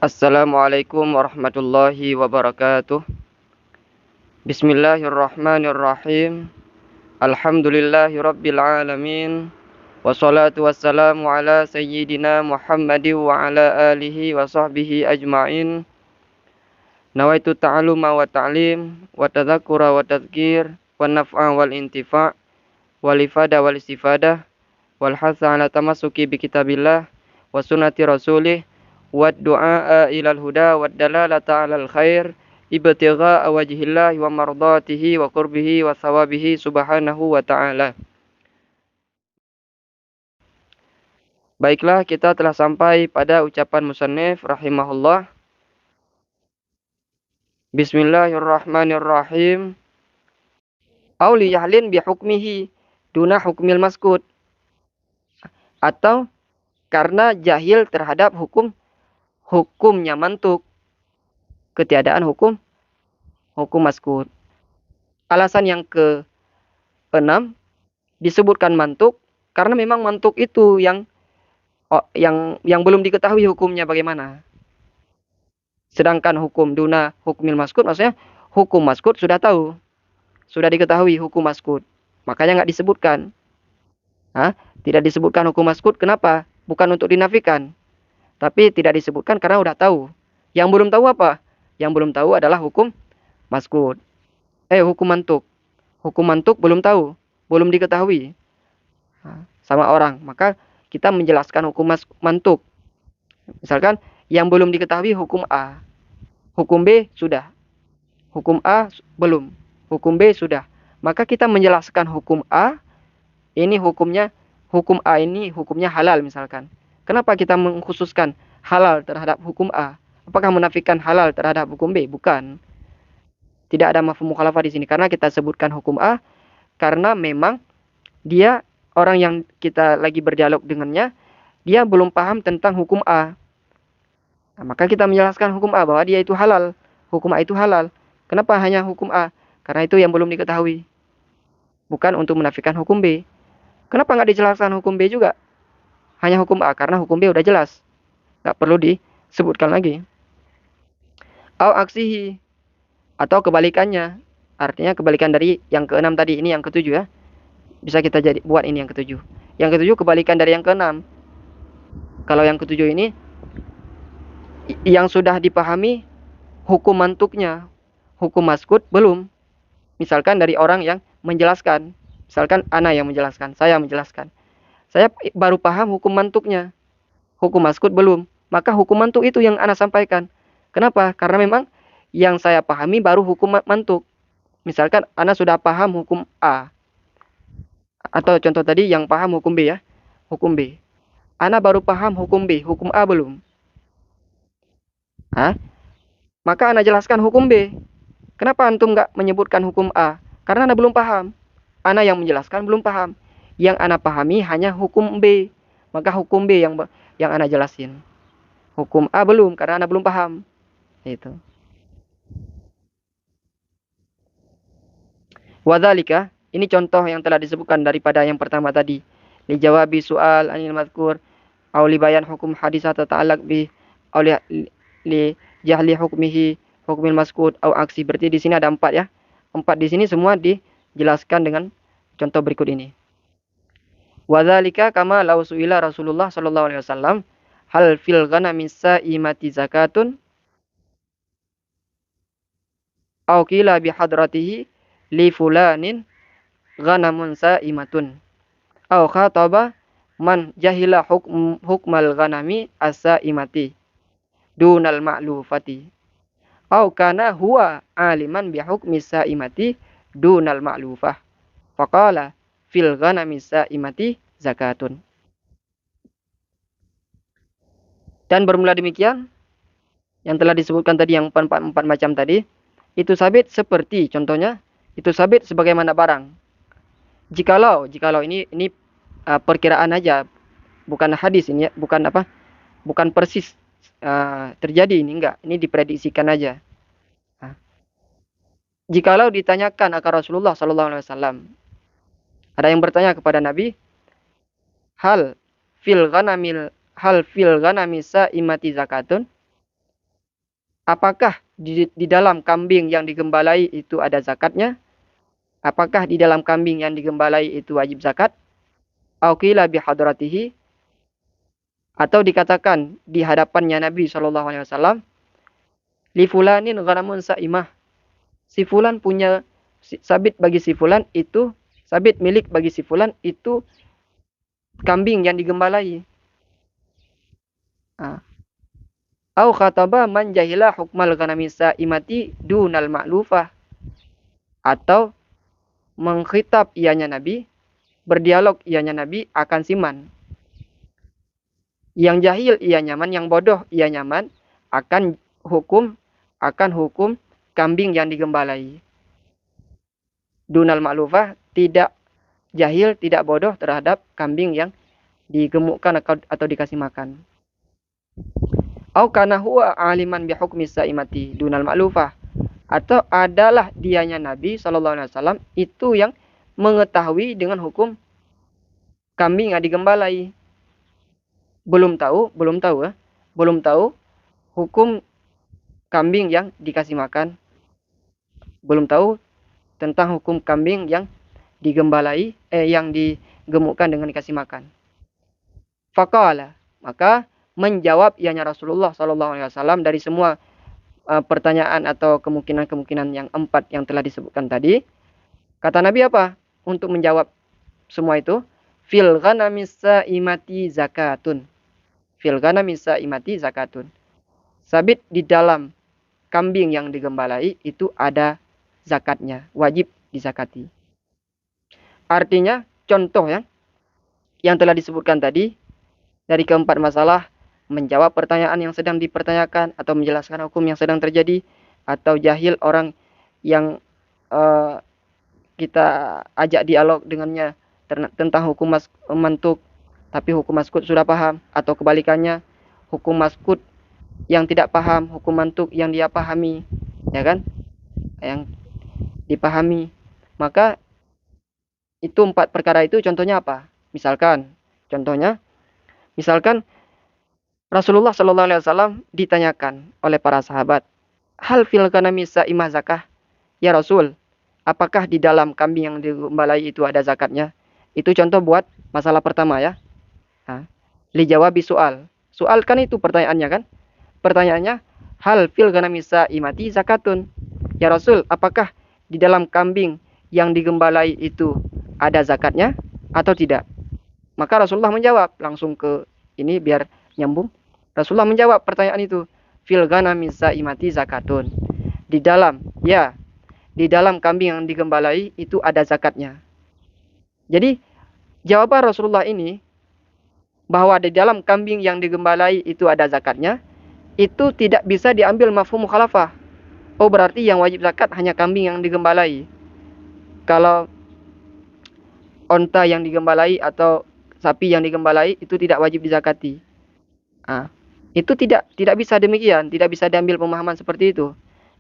Assalamualaikum warahmatullahi wabarakatuh. Bismillahirrahmanirrahim. Alhamdulillahi rabbil alamin. Wassalatu wassalamu ala sayyidina Muhammadin wa ala alihi wa sahbihi ajma'in. Nawaitu ta'aluma wa ta'lim wa tadhakura wa tadhkir wa naf'a wal intifa' wal ifada wal istifadah wal hatha ala tamassuki bi kitabillah wa sunnati rasulih wa du'a ilal huda wa dalalata alal khair ibtigha wajhillah wa mardatihi wa qurbihi wa thawabihi subhanahu wa ta'ala. Baiklah, kita telah sampai pada ucapan musannif rahimahullah. Bismillahirrahmanirrahim. Auli yahlin bihukmihi duna hukmil maskut, atau karena jahil terhadap hukumnya mantuk, ketiadaan hukum maskut. Alasan yang ke-6 disebutkan mantuk karena memang mantuk itu yang belum diketahui hukumnya bagaimana. Sedangkan hukum duna hukmil maskut maksudnya hukum maskut sudah tahu, sudah diketahui hukum maskut, makanya nggak disebutkan. Tidak disebutkan hukum maskut, kenapa? Bukan untuk dinafikan, tapi tidak disebutkan karena udah tahu. Yang belum tahu apa? Yang belum tahu adalah hukum maskut. Hukum mantuk. Hukum mantuk belum tahu, belum diketahui sama orang. Maka kita menjelaskan hukum mantuk. Misalkan yang belum diketahui hukum A, hukum B sudah, hukum A belum, hukum B sudah. Maka kita menjelaskan hukum A, ini hukumnya, hukum A ini hukumnya halal misalkan. Kenapa kita mengkhususkan halal terhadap hukum A? Apakah menafikan halal terhadap hukum B? Bukan. Tidak ada mafhum mukhalafah di sini karena kita sebutkan hukum A karena memang dia orang yang kita lagi berdialog dengannya, dia belum paham tentang hukum A. Maka kita menjelaskan hukum A bahwa dia itu halal, hukum A itu halal. Kenapa hanya hukum A? Karena itu yang belum diketahui. Bukan untuk menafikan hukum B. Kenapa nggak dijelaskan hukum B juga? Hanya hukum A, karena hukum B udah jelas. Nggak perlu disebutkan lagi. Au aksihi, atau kebalikannya. Artinya kebalikan dari yang ke-6 tadi, ini yang ke-7 ya. Bisa kita buat ini yang ke-7. Yang ke-7 kebalikan dari yang ke-6. Kalau yang ke-7 ini yang sudah dipahami hukum mantuknya, hukum maskut belum. Misalkan dari orang yang menjelaskan, misalkan ana yang menjelaskan, saya menjelaskan, saya baru paham hukum mantuknya, hukum maskut belum. Maka hukum mantuk itu yang ana sampaikan. Kenapa? Karena memang yang saya pahami baru hukum mantuk. Misalkan ana sudah paham hukum A, atau contoh tadi yang paham hukum B ya, hukum B. Ana baru paham hukum B, hukum A belum. Maka ana jelaskan hukum B. Kenapa antum nggak menyebutkan hukum A? Karena ana belum paham. Ana yang menjelaskan belum paham. Yang ana pahami hanya hukum B. Maka hukum B yang ana jelasin. Hukum A belum karena ana belum paham. Itu. Wadzalika, ini contoh yang telah disebutkan daripada yang pertama tadi. Li jawabi soal anil madhkur au li bayan hukum hadisah tata'allaq bi au li jahli hukmihi hukmil maskut au aksi. Berarti di sini ada 4 ya. 4 di sini semua dijelaskan dengan contoh berikut ini. Wadzalika kama law suila Rasulullah sallallahu alaihi wasallam hal fil ghanami sa'imati zakatun au qila bi hadratihi li fulanin ghanamun sa'imatun au khataba man jahila hukmal ghanami as-sa'imati dunal ma'lufati au kana huwa aliman bi hukmi sa'imati dunal ma'lufah faqala fil ghanami sa'imati zakatun. Dan bermula demikian yang telah disebutkan tadi, yang 4 macam tadi, itu sabit seperti contohnya, itu sabit sebagaimana barang. Jikalau ini perkiraan aja, bukan hadis ini ya, bukan persis terjadi ini, enggak, ini diprediksikan aja. Jikalau ditanyakan akan Rasulullah sallallahu alaihi wasallam, ada yang bertanya kepada Nabi, hal fil ghanami sa'imati zakatun, Apakah di dalam kambing yang digembalai itu ada zakatnya? Apakah di dalam kambing yang digembalai itu wajib zakat? Au qila bihadratihi, atau dikatakan di hadapannya Nabi Shallallahu Alaihi Wasallam, li fulanin ghanamun sa'imah, si fulan punya sabit bagi si fulan itu, sabit milik bagi si fulan itu kambing yang digembalai. Ah. Au khataba man jahila hukmal ghanami sa'imati dunal ma'lufah, atau mengkhitab ianya Nabi, berdialog ianya Nabi akan siman. Yang jahil ia nyaman, yang bodoh ia nyaman akan hukum kambing yang digembalai. Dunal ma'lufah, tidak jahil, tidak bodoh terhadap kambing yang digemukkan atau dikasih makan. Au kana huwa aliman bi hukmi saimati dunal ma'lufah, atau adalah dianya Nabi sallallahu alaihi wasallam itu yang mengetahui dengan hukum kambing yang digembalai. Belum tahu hukum kambing yang dikasih makan. Belum tahu tentang hukum kambing yang digembalai, yang digemukkan dengan dikasih makan. Faqala, maka menjawab ianya Rasulullah sallallahu alaihi wasallam dari semua pertanyaan atau kemungkinan-kemungkinan yang 4 yang telah disebutkan tadi. Kata Nabi apa untuk menjawab semua itu? Fil ghanami sa'imati zakatun. Fil ghanami sa'imati zakatun. Sabit di dalam kambing yang digembalai itu ada zakatnya, wajib dizakati. Artinya contoh yang telah disebutkan tadi dari keempat masalah, menjawab pertanyaan yang sedang dipertanyakan atau menjelaskan hukum yang sedang terjadi, atau jahil orang yang kita ajak dialog dengannya tentang hukum mantuk, tapi hukum maskut sudah paham, atau kebalikannya, hukum maskut yang tidak paham hukum mantuk yang dia pahami, ya kan, yang dipahami. Maka itu 4 perkara itu contohnya apa? Misalkan Rasulullah Shallallahu Alaihi Wasallam ditanyakan oleh para sahabat, hal fil ghanami sa'imah zakah? Ya Rasul, apakah di dalam kambing yang digembalai itu ada zakatnya? Itu contoh buat masalah pertama ya. Nah, lijawabi soal. Soal kan itu pertanyaannya kan? Pertanyaannya, hal fil ghanami sa'imati zakatun? Ya Rasul, apakah di dalam kambing yang digembalai itu ada zakatnya atau tidak? Maka Rasulullah menjawab langsung ke ini biar nyambung. Rasulullah menjawab pertanyaan itu, fil ghanami sa'imati zakatun. Di dalam kambing yang digembalai itu ada zakatnya. Jadi jawaban Rasulullah ini bahwa di dalam kambing yang digembalai itu ada zakatnya, itu tidak bisa diambil mafhum mukhalafah. Oh, berarti yang wajib zakat hanya kambing yang digembalai. Kalau onta yang digembalai atau sapi yang digembalai itu tidak wajib dizakati. Itu tidak bisa demikian, tidak bisa diambil pemahaman seperti itu.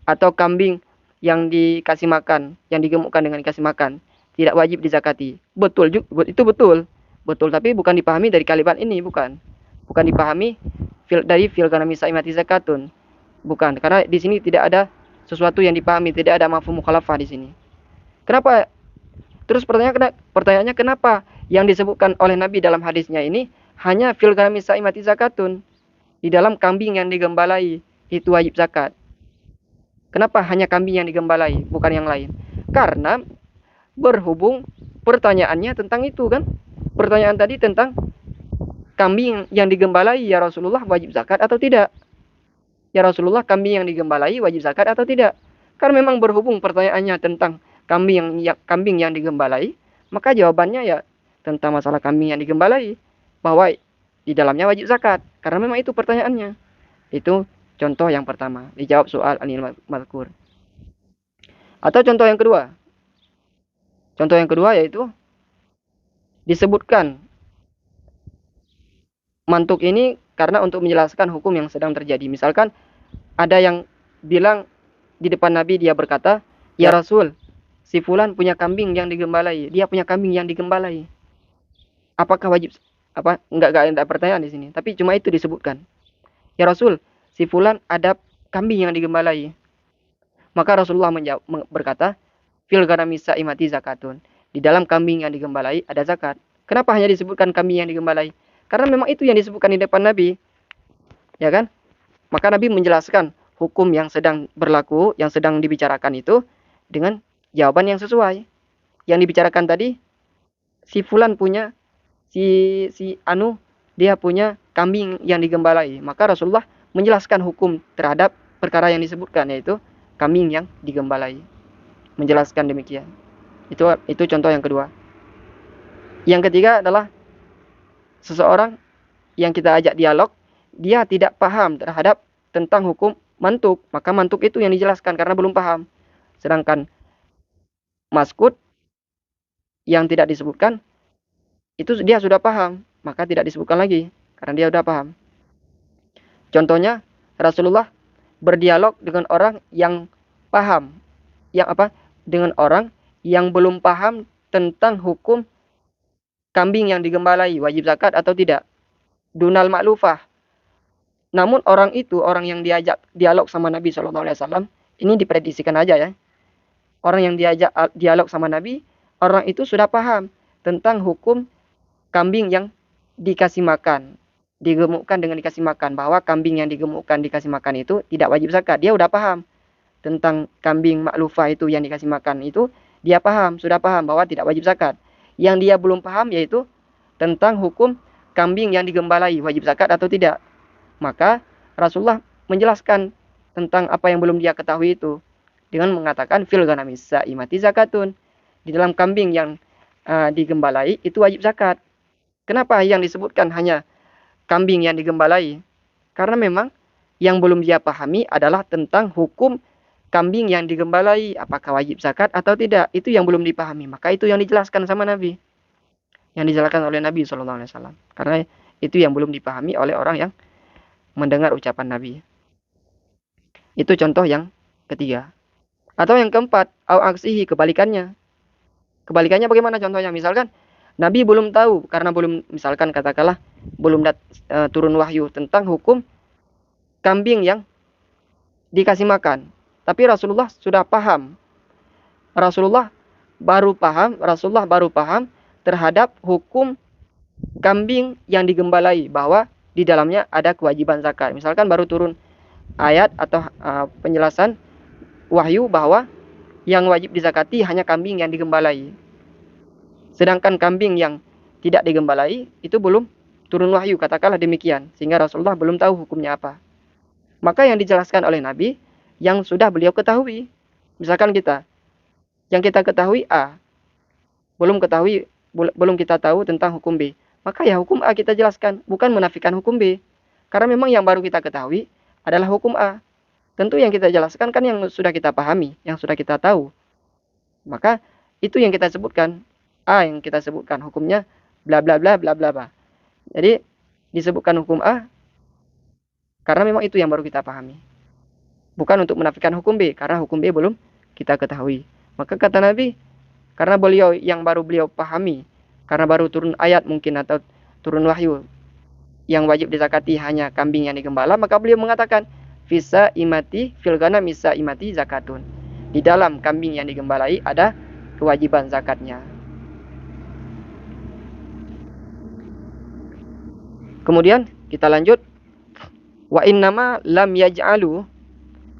Atau kambing yang dikasih makan, yang digemukkan dengan dikasih makan, tidak wajib dizakati. Betul juga, itu betul. Betul, tapi bukan dipahami dari kalimat ini, bukan dipahami dari fil ghanami sa'imati zakatun. Bukan, karena di sini tidak ada sesuatu yang dipahami, tidak ada mafhum mukhalafah di sini. Kenapa? Terus pertanyaannya kenapa yang disebutkan oleh Nabi dalam hadisnya ini hanya fil ghanami sa'imati zakatun? Di dalam kambing yang digembalai itu wajib zakat. Kenapa hanya kambing yang digembalai, bukan yang lain? Karena berhubung pertanyaannya tentang itu kan. Pertanyaan tadi tentang kambing yang digembalai, ya Rasulullah, wajib zakat atau tidak? Ya Rasulullah, kambing yang digembalai wajib zakat atau tidak? Karena memang berhubung pertanyaannya tentang kambing yang digembalai, maka jawabannya ya tentang masalah kambing yang digembalai, bahwa di dalamnya wajib zakat. Karena memang itu pertanyaannya. Itu contoh yang pertama, dijawab soal anil mazkur. Atau contoh yang kedua. Contoh yang kedua yaitu disebutkan mantuk ini karena untuk menjelaskan hukum yang sedang terjadi. Misalkan ada yang bilang di depan Nabi, dia berkata, ya Rasul, si fulan punya kambing yang digembalai. Dia punya kambing yang digembalai. Apakah wajib? Enggak ada pertanyaan di sini, tapi cuma itu disebutkan. Ya Rasul, si fulan ada kambing yang digembalai. Maka Rasulullah berkata, fil ghanami sa'imati zakatun. Di dalam kambing yang digembalai ada zakat. Kenapa hanya disebutkan kambing yang digembalai? Karena memang itu yang disebutkan di depan Nabi, ya kan? Maka Nabi menjelaskan hukum yang sedang berlaku, yang sedang dibicarakan itu dengan jawaban yang sesuai. Yang dibicarakan tadi, si fulan punya, si anu dia punya kambing yang digembalai. Maka Rasulullah menjelaskan hukum terhadap perkara yang disebutkan, yaitu kambing yang digembalai. Menjelaskan demikian. Itu contoh yang kedua. Yang ketiga adalah seseorang yang kita ajak dialog, dia tidak paham terhadap tentang hukum mantuk, maka mantuk itu yang dijelaskan karena belum paham. Sedangkan maskut yang tidak disebutkan itu dia sudah paham, maka tidak disebutkan lagi karena dia sudah paham. Contohnya Rasulullah berdialog dengan orang yang paham, yang apa? Dengan orang yang belum paham tentang hukum kambing yang digembalai wajib zakat atau tidak. Dunal maklufah. Namun orang itu, orang yang diajak dialog sama Nabi SAW, ini diprediksikan aja ya. Orang yang diajak dialog sama Nabi, orang itu sudah paham tentang hukum kambing yang dikasih makan. Digemukkan dengan dikasih makan. Bahwa kambing yang digemukkan dikasih makan itu tidak wajib zakat. Dia udah paham tentang kambing maklufah itu yang dikasih makan itu. Dia paham, sudah paham bahwa tidak wajib zakat. Yang dia belum paham yaitu tentang hukum kambing yang digembalai wajib zakat atau tidak. Maka Rasulullah menjelaskan tentang apa yang belum dia ketahui itu dengan mengatakan fil ghanami sa'imati zakatun. Di dalam kambing yang digembalai itu wajib zakat. Kenapa yang disebutkan hanya kambing yang digembalai? Karena memang yang belum dia pahami adalah tentang hukum kambing yang digembalai, apakah wajib zakat atau tidak. Itu yang belum dipahami. Maka itu yang dijelaskan sama Nabi. Yang dijelaskan oleh Nabi SAW. Karena itu yang belum dipahami oleh orang yang mendengar ucapan Nabi. Itu contoh yang ketiga. Atau yang keempat, au aksihi, kebalikannya. Kebalikannya bagaimana contohnya? Misalkan Nabi belum tahu karena belum, misalkan katakanlah belum turun wahyu tentang hukum kambing yang dikasih makan. Tapi Rasulullah sudah paham. Rasulullah baru paham terhadap hukum kambing yang digembalai, bahwa di dalamnya ada kewajiban zakat. Misalkan baru turun ayat atau penjelasan wahyu bahwa yang wajib dizakati hanya kambing yang digembalai. Sedangkan kambing yang tidak digembalai itu belum turun wahyu, katakanlah demikian. Sehingga Rasulullah belum tahu hukumnya apa. Maka yang dijelaskan oleh Nabi yang sudah beliau ketahui. Misalkan kita, yang kita ketahui A, belum kita tahu tentang hukum B. Maka ya hukum A kita jelaskan, bukan menafikan hukum B. Karena memang yang baru kita ketahui adalah hukum A. Tentu yang kita jelaskan kan yang sudah kita pahami, yang sudah kita tahu. Maka itu yang kita sebutkan. A yang kita sebutkan hukumnya bla bla bla bla bla bla. Jadi disebutkan hukum A karena memang itu yang baru kita pahami. Bukan untuk menafikan hukum B, karena hukum B belum kita ketahui. Maka kata Nabi, karena beliau yang baru beliau pahami, karena baru turun ayat mungkin atau turun wahyu, yang wajib dizakati hanya kambing yang digembala, maka beliau mengatakan fisa imati fil ghanami misa imati zakatun. Di dalam kambing yang digembalai ada kewajiban zakatnya. Kemudian kita lanjut. Wa innama lam yaj'alu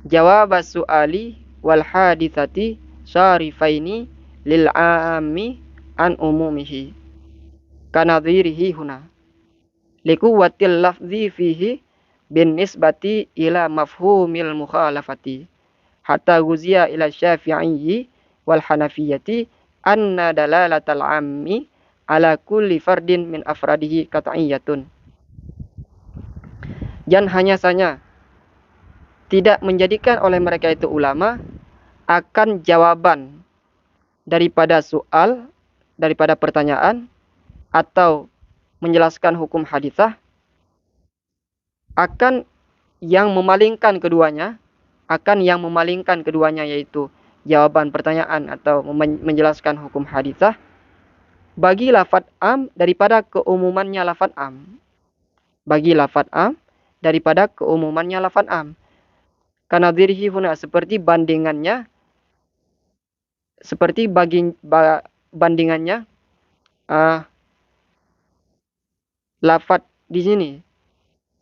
jawab su'ali wal hadithati syarifaini lil ammi an umumihi kanadhirihi huna likuwatil lafzi fihi bin nisbati ila mafhumil mukhalafati hatta guziya ila syafi'iyyi wal hanafiyati anna dalalatal ammi ala kulli fardin min afradihi qat'iyyatun. Dan hanya saja tidak menjadikan oleh mereka itu ulama akan jawaban daripada soal, daripada pertanyaan atau menjelaskan hukum hadithah akan yang memalingkan keduanya, yaitu jawaban pertanyaan atau menjelaskan hukum hadithah bagi lafaz am daripada keumumannya lafaz am. Bagi lafaz am daripada keumumannya lafaz am. Kanadhirihi huna, seperti bandingannya, bandingannya uh, lafat di sini,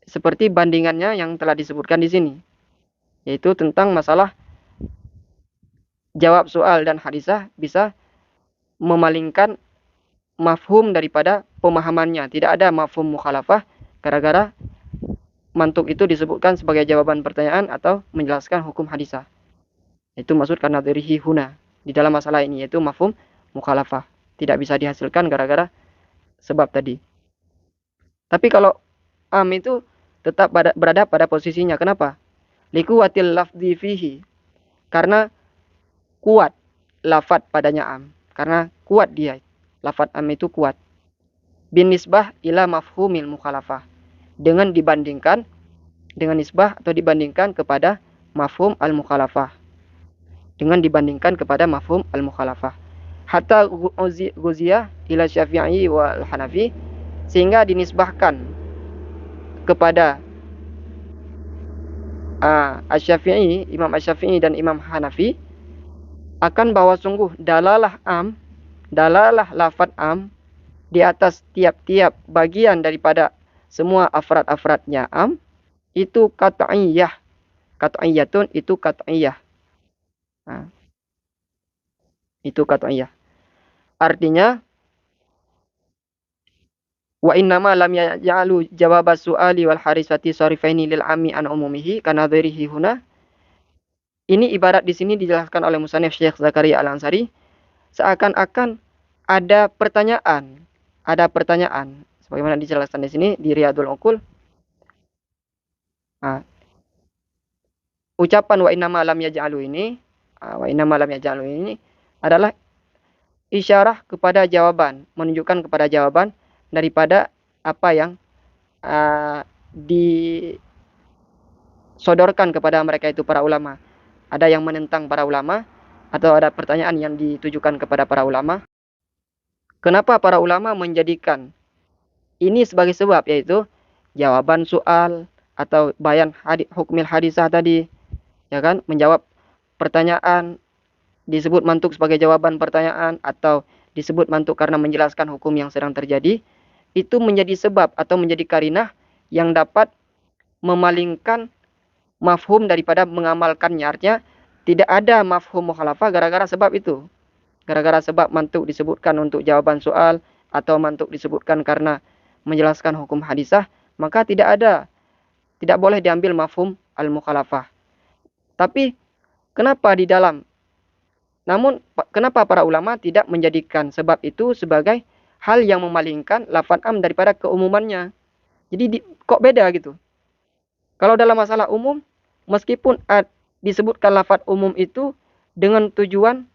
seperti bandingannya yang telah disebutkan di sini, yaitu tentang masalah jawab soal dan hadisah bisa memalingkan mafhum daripada pemahamannya. Tidak ada mafhum mukhalafah gara-gara mantuk itu disebutkan sebagai jawaban pertanyaan atau menjelaskan hukum hadisah. Itu maksud karena dari huna di dalam masalah ini, yaitu mafhum mukhalafah. Tidak bisa dihasilkan gara-gara sebab tadi. Tapi kalau am itu tetap berada pada posisinya. Kenapa? Likuwatil lafzi fihi. Karena kuat lafat padanya am. Karena kuat dia. Lafat am itu kuat. Bin nisbah ila mafhumil mukhalafah. Dengan nisbah atau dibandingkan kepada mafhum al-mukhalafah. Dengan dibandingkan kepada mafhum al-mukhalafah. Hatta guziyah ila syafi'i wal hanafi, sehingga dinisbahkan kepada Asy-Syafi'i, Imam Asy-Syafi'i dan Imam Hanafi, akan bahwa sungguh dalalah lafaz am di atas tiap-tiap bagian daripada semua afrad-afradnya am itu qat'iyah. Qat'iyatun itu qat'iyah. Nah, itu qat'iyah. Artinya wa innama lam ya'lu jawab as-su'ali wal harisati sarifaini lil ammi an umumihi kana dzirihi huna. Ini ibarat di sini dijelaskan oleh musannif Syekh Zakaria Al-Ansari, seakan-akan ada pertanyaan sebagaimana dijelaskan di sini di Riyadul Uqul. Nah, ucapan wa innama lam yaj'alu ini adalah isyarah kepada jawaban, menunjukkan kepada jawaban daripada apa yang disodorkan kepada mereka itu para ulama. Ada yang menentang para ulama atau ada pertanyaan yang ditujukan kepada para ulama. Kenapa para ulama menjadikan ini sebagai sebab, yaitu jawaban soal atau bayan hukmil hadisah tadi, ya kan, menjawab pertanyaan disebut mantuk sebagai jawaban pertanyaan atau disebut mantuk karena menjelaskan hukum yang sedang terjadi, itu menjadi sebab atau menjadi karinah yang dapat memalingkan mafhum daripada mengamalkannya. Artinya tidak ada mafhum mukhalafah gara-gara sebab itu. Gara-gara sebab mantuk disebutkan untuk jawaban soal atau mantuk disebutkan karena menjelaskan hukum hadisah, maka tidak boleh diambil mafhum al-mukhalafah. Tapi kenapa kenapa para ulama tidak menjadikan sebab itu sebagai hal yang memalingkan lafaz am daripada keumumannya? Jadi kok beda gitu? Kalau dalam masalah umum, meskipun disebutkan lafaz umum itu dengan tujuan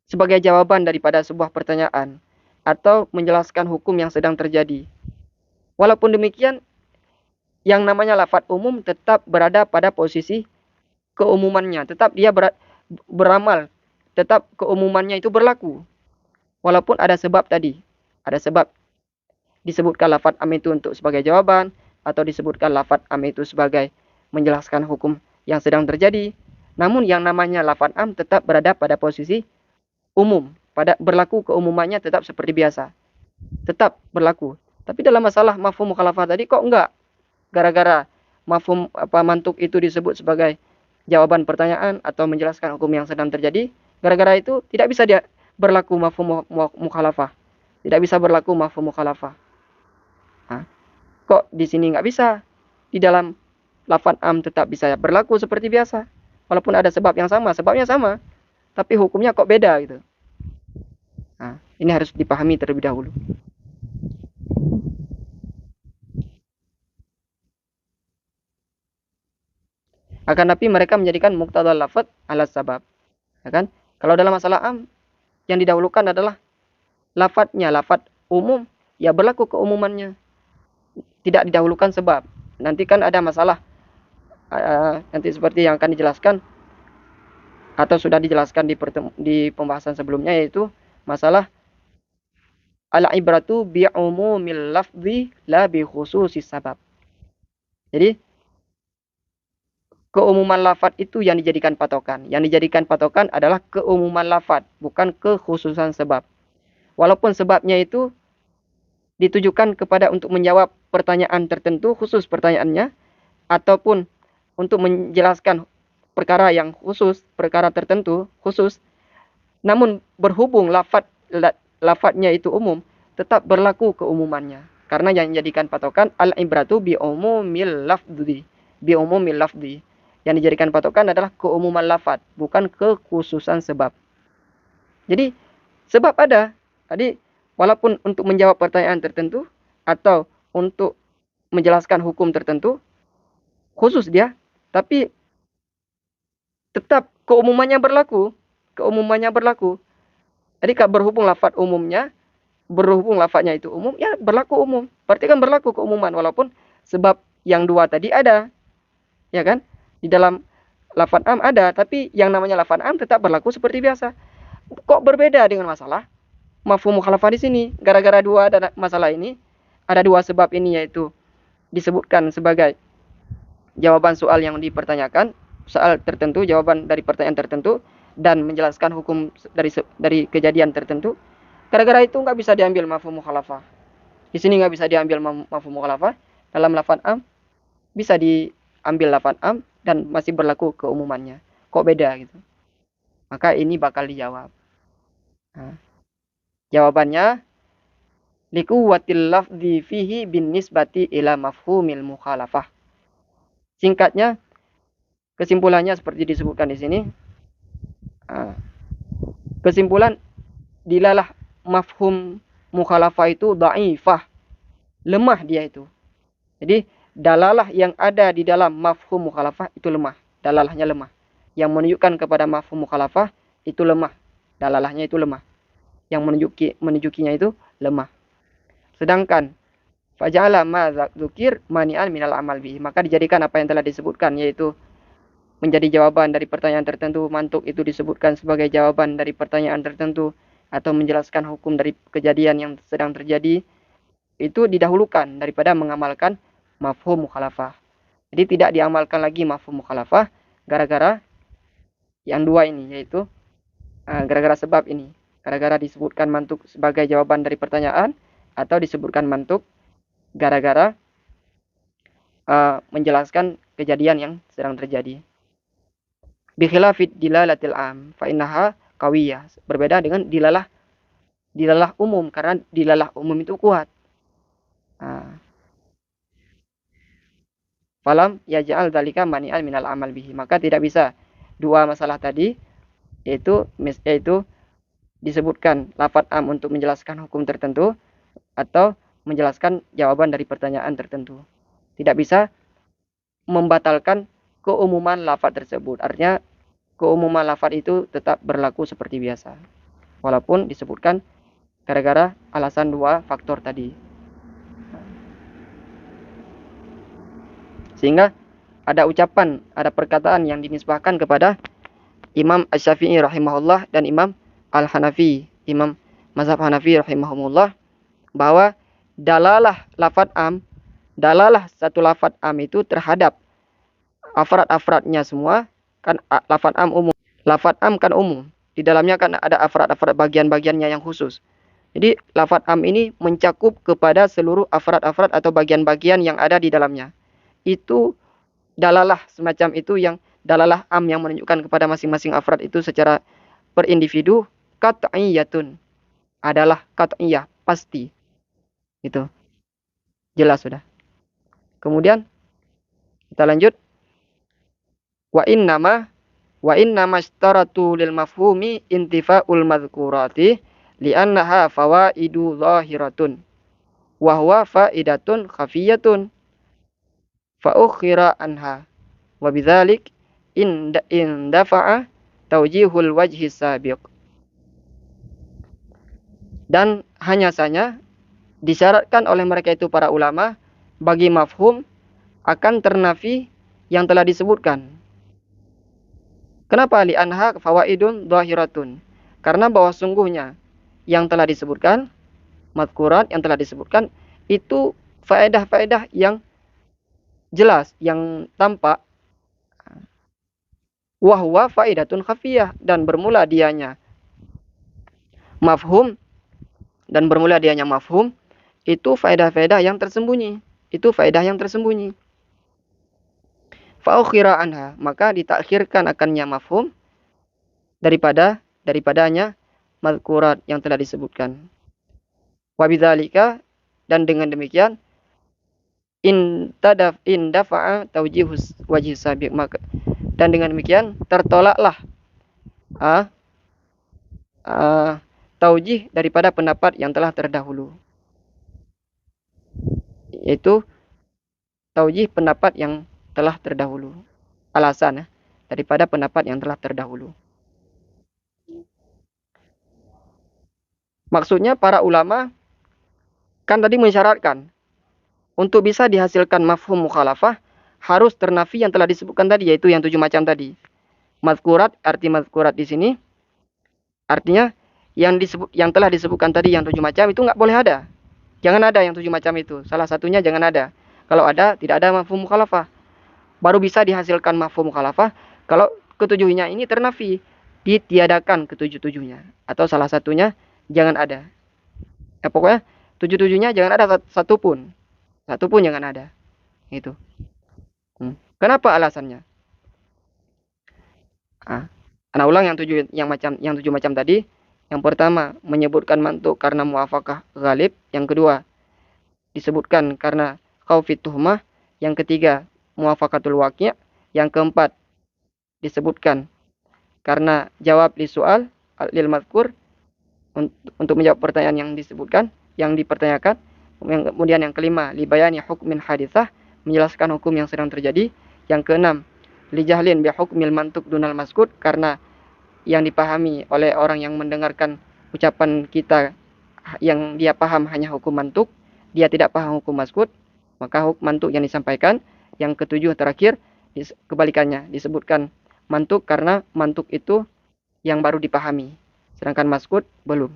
sebagai jawaban daripada sebuah pertanyaan atau menjelaskan hukum yang sedang terjadi. Walaupun demikian, yang namanya lafaz umum tetap berada pada posisi keumumannya, tetap dia beramal, tetap keumumannya itu berlaku. Walaupun ada sebab tadi, ada sebab disebutkan lafaz am itu untuk sebagai jawaban atau disebutkan lafaz am itu sebagai menjelaskan hukum yang sedang terjadi, namun yang namanya lafaz am tetap berada pada posisi umum, pada berlaku keumumannya tetap seperti biasa, tetap berlaku. Tapi dalam masalah mafhum mukhalafah tadi kok enggak? Gara-gara mafhum mantuk itu disebut sebagai jawaban pertanyaan atau menjelaskan hukum yang sedang terjadi, gara-gara itu tidak bisa dia berlaku mafhum mukhalafah. Tidak bisa berlaku mafhum mukhalafah. Nah, kok di sini enggak bisa? Di dalam lafaz am tetap bisa berlaku seperti biasa. Walaupun ada sebab yang sama, sebabnya sama, tapi hukumnya kok beda gitu. Nah, ini harus dipahami terlebih dahulu. Akan tapi mereka menjadikan muqtadal lafaz ala sabab. Ya kan? Kalau dalam masalah am, yang didahulukan adalah lafadznya, lafaz umum, ya berlaku keumumannya. Tidak didahulukan sebab. Nanti kan ada masalah, nanti seperti yang akan dijelaskan, atau sudah dijelaskan di pembahasan sebelumnya, yaitu masalah al-ibratu bi'umumil lafzi la bi khususis sabab. Jadi keumuman lafadz itu yang dijadikan patokan. Yang dijadikan patokan adalah keumuman lafadz, bukan kekhususan sebab. Walaupun sebabnya itu ditujukan kepada untuk menjawab pertanyaan tertentu, khusus pertanyaannya, ataupun untuk menjelaskan perkara yang khusus, perkara tertentu, khusus, namun berhubung lafadznya itu umum, tetap berlaku keumumannya. Karena yang dijadikan patokan al-ibratu bi umumil lafzi, bi umumil lafzi. Yang dijadikan patokan adalah keumuman lafadz, bukan kekhususan sebab. Jadi sebab ada. Tadi walaupun untuk menjawab pertanyaan tertentu atau untuk menjelaskan hukum tertentu, khusus dia, tapi tetap keumumannya berlaku. Keumumannya berlaku. Jadi kalau berhubung lafadz umumnya, berhubung lafadznya itu umum, ya berlaku umum. Berarti kan berlaku keumuman walaupun sebab yang dua tadi ada. Ya kan? Di dalam lafadz am ada, tapi yang namanya lafadz am tetap berlaku seperti biasa. Kok berbeda dengan masalah mafhum mukhalafah di sini? Gara-gara dua ada masalah ini, ada dua sebab ini, yaitu disebutkan sebagai jawaban soal yang dipertanyakan, soal tertentu, jawaban dari pertanyaan tertentu, dan menjelaskan hukum dari kejadian tertentu. Gara-gara itu nggak bisa diambil mafhum mukhalafah. Di sini nggak bisa diambil mafhum mukhalafah. Dalam lafadz am bisa diambil lafadz am dan masih berlaku keumumannya. Kok beda gitu? Maka ini bakal dijawab. Nah, jawabannya liquwwatil lafzi fihi bin nisbati ila mafhumil mukhalafah. Singkatnya, kesimpulannya seperti disebutkan di sini. Kesimpulan, dilalah mafhum mukhalafah itu dhaifah, lemah dia itu. Jadi dalalah yang ada di dalam mafhum mukhalafah itu lemah, dalalahnya lemah. Yang menunjukkan kepada mafhum mukhalafah itu lemah, dalalahnya itu lemah. Yang menunjukinya itu lemah. Sedangkan faja'ala ma dzukir mani'an minal amal bihi, maka dijadikan apa yang telah disebutkan, yaitu menjadi jawaban dari pertanyaan tertentu. Mantuk itu disebutkan sebagai jawaban dari pertanyaan tertentu, atau menjelaskan hukum dari kejadian yang sedang terjadi, itu didahulukan daripada mengamalkan mafhum mukhalafah. Jadi tidak diamalkan lagi mafhum mukhalafah gara-gara yang dua ini, yaitu gara-gara sebab ini. Gara-gara disebutkan mantuk sebagai jawaban dari pertanyaan, atau disebutkan mantuk gara-gara menjelaskan kejadian yang sedang terjadi. Bikhilafid dilalatil am fa innaha qawiyah. Berbeda dengan dilalah umum, karena dilalah umum itu kuat. Falam yaj'al dzalika mani'an minal amal bihi. Maka tidak bisa dua masalah tadi, yaitu disebutkan lafadz am untuk menjelaskan hukum tertentu atau menjelaskan jawaban dari pertanyaan tertentu. Tidak bisa membatalkan keumuman lafadz tersebut. Artinya keumuman lafadz itu tetap berlaku seperti biasa, walaupun disebutkan gara-gara alasan dua faktor tadi. Sehingga ada ucapan, ada perkataan yang dinisbahkan kepada Imam Asy-Syafi'i rahimahullah dan Imam Al-Hanafi, Imam mazhab Hanafi rahimahumullah, bahwa dalalah lafadz am, dalalah satu lafadz am itu terhadap afrad-afradnya semua, kan lafadz am umum. Lafadz am kan umum. Di dalamnya kan ada afrad-afrad bagian-bagiannya yang khusus. Jadi lafadz am ini mencakup kepada seluruh afrad-afrad atau bagian-bagian yang ada di dalamnya. Itu dalalah semacam itu, yang dalalah am yang menunjukkan kepada masing-masing afrad itu secara per individu, qat'iyatun, adalah qat'iyah, pasti. Itu jelas sudah. Kemudian kita lanjut. Wa innama istaratu lil mafhumi intifa'ul madhkurati li'annaha fawaidu zahiratun wa huwa faidatun khafiyatun fa ukhira anha wa bidzalik indafa'a tawjihul wajhi sabiq. Dan hanya saja disyaratkan oleh mereka itu para ulama, bagi mafhum akan ternafi yang telah disebutkan. Kenapa? Li'anha fawaidun dhahiratun. Karena bahwa sungguhnya yang telah disebutkan, madhkurat yang telah disebutkan, itu faedah-faedah yang jelas, yang tampak. Wahwa faidatun khafiyah, dan bermula dianya mafhum, itu faedah-faedah yang tersembunyi. Itu faedah yang tersembunyi. Fa'ukhira anha, maka ditakhirkan akannya mafhum daripadanya mazkurat yang telah disebutkan. Wabidzalika, dan dengan demikian indafa'a taujihus wajih sabiq, maka dan dengan demikian tertolaklah ah, taujih daripada pendapat yang telah terdahulu, yaitu taujih pendapat yang telah terdahulu, alasan daripada pendapat yang telah terdahulu. Maksudnya para ulama kan tadi mensyaratkan untuk bisa dihasilkan mafhum mukhalafah harus ternafi yang telah disebutkan tadi, yaitu yang 7 macam tadi. Mazkurat, arti mazkurat di sini artinya yang telah disebutkan tadi yang 7 macam itu nggak boleh ada. Jangan ada yang 7 macam itu. Salah satunya jangan ada. Kalau ada, tidak ada mafhum mukhalafah. Baru bisa dihasilkan mafhum mukhalafah kalau ketujuhnya ini ternafi, ditiadakan ketujuh-tujuhnya, atau salah satunya jangan ada. Pokoknya 7-7-nya jangan ada satupun. Satupun jangan ada. Itu. Kenapa alasannya? Anak ulang yang 7 macam tadi. Yang pertama, menyebutkan mantuk karena muafakah ghalib. Yang kedua, disebutkan karena khaufit tuhmah. Yang ketiga, muafakatul waqi'. Yang keempat, disebutkan karena jawab li soal lil mazkur, untuk menjawab pertanyaan yang disebutkan, yang dipertanyakan. Kemudian yang kelima, li bayani hukmin hadithah, menjelaskan hukum yang sedang terjadi. Yang keenam, li jahlin bi hukmil mantuk dunal maskut, karena yang dipahami oleh orang yang mendengarkan ucapan kita, yang dia paham hanya hukum mantuk, dia tidak paham hukum maskut, maka hukum mantuk yang disampaikan. Yang ketujuh terakhir, kebalikannya, disebutkan mantuk karena mantuk itu yang baru dipahami, sedangkan maskut belum,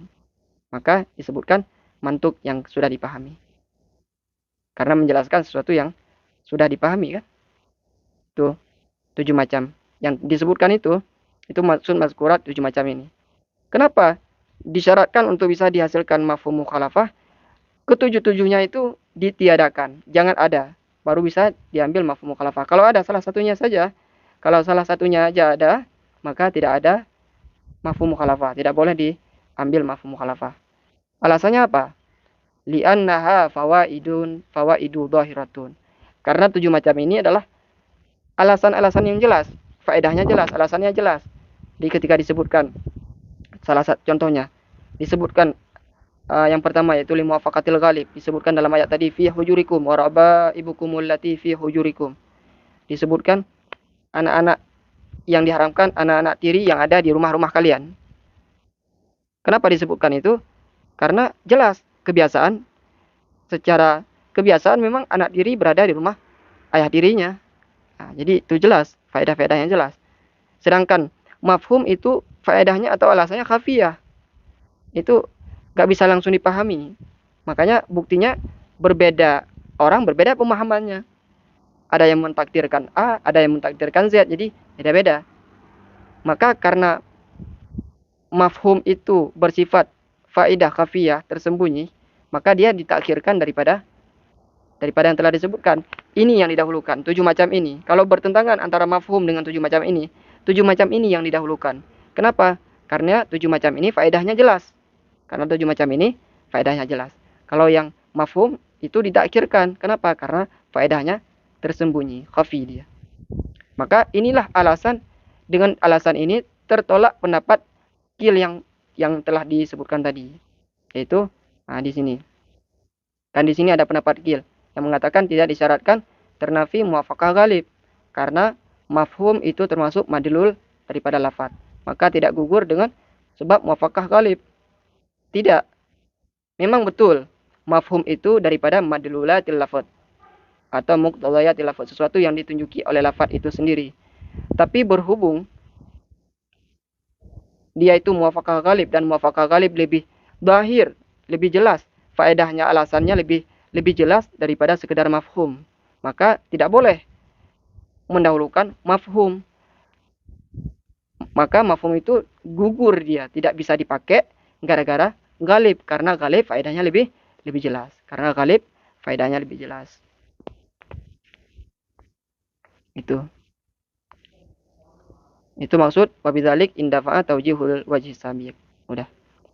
maka disebutkan mantuk yang sudah dipahami, karena menjelaskan sesuatu yang sudah dipahami kan. Itu 7 macam yang disebutkan, itu maksud mazkurat 7 macam ini. Kenapa disyaratkan untuk bisa dihasilkan mafhum mukhalafah? Ketujuh-tujuhnya itu ditiadakan, jangan ada, baru bisa diambil mafhum mukhalafah. Kalau ada salah satunya saja, kalau salah satunya aja ada, maka tidak ada mafhum mukhalafah, tidak boleh diambil mafhum mukhalafah. Alasannya apa? Li'annaha fawaidu dhahiratun. Karena 7 macam ini adalah alasan-alasan yang jelas, faedahnya jelas, alasannya jelas. Ketika disebutkan, salah satu contohnya disebutkan yang pertama yaitu limuwafaqatil ghalib, disebutkan dalam ayat tadi fi hujurikum wa rabaibukumul lati fi hujurikum. Disebutkan anak-anak yang diharamkan, anak-anak tiri yang ada di rumah-rumah kalian. Kenapa disebutkan itu? Karena jelas kebiasaan, secara kebiasaan memang anak tiri berada di rumah ayah tirinya. Jadi itu jelas, faedah-faedahnya jelas. Sedangkan mafhum itu faedahnya atau alasannya khafiyah. Itu gak bisa langsung dipahami. Makanya buktinya berbeda, orang berbeda pemahamannya. Ada yang mentakdirkan A, ada yang mentakdirkan Z, jadi beda-beda. Maka karena mafhum itu bersifat faedah khafiyah, tersembunyi, maka dia ditakhirkan daripada yang telah disebutkan. Ini yang didahulukan, 7 macam ini. Kalau bertentangan antara mafhum dengan 7 macam ini, 7 macam ini yang didahulukan. Kenapa? Karena 7 macam ini faedahnya jelas. Karena 7 macam ini faedahnya jelas. Kalau yang mafhum itu ditakhirkan. Kenapa? Karena faedahnya tersembunyi, khafi dia. Maka inilah alasan, dengan alasan ini tertolak pendapat qil yang telah disebutkan tadi. Yaitu di sini. Kan di sini ada pendapat qil yang mengatakan tidak disyaratkan ternafi muwafaqah ghalib, karena mafhum itu termasuk madlul daripada lafaz. Maka tidak gugur dengan sebab muwafaqah ghalib. Tidak. Memang betul mafhum itu daripada madlulatil lafaz atau muqtadayatil lafaz, sesuatu yang ditunjuki oleh lafaz itu sendiri. Tapi berhubung dia itu muwafaqah ghalib, dan muwafaqah ghalib lebih zahir, lebih jelas, faedahnya, alasannya lebih jelas daripada sekedar mafhum, maka tidak boleh mendahulukan mafhum. maka mafhum itu gugur dia, tidak bisa dipakai gara-gara galib, karena galib faedahnya lebih lebih jelas. Karena galib faedahnya lebih jelas. Itu. Itu maksud wabidzalik indafa'a taujihul wajih sabiq. Udah.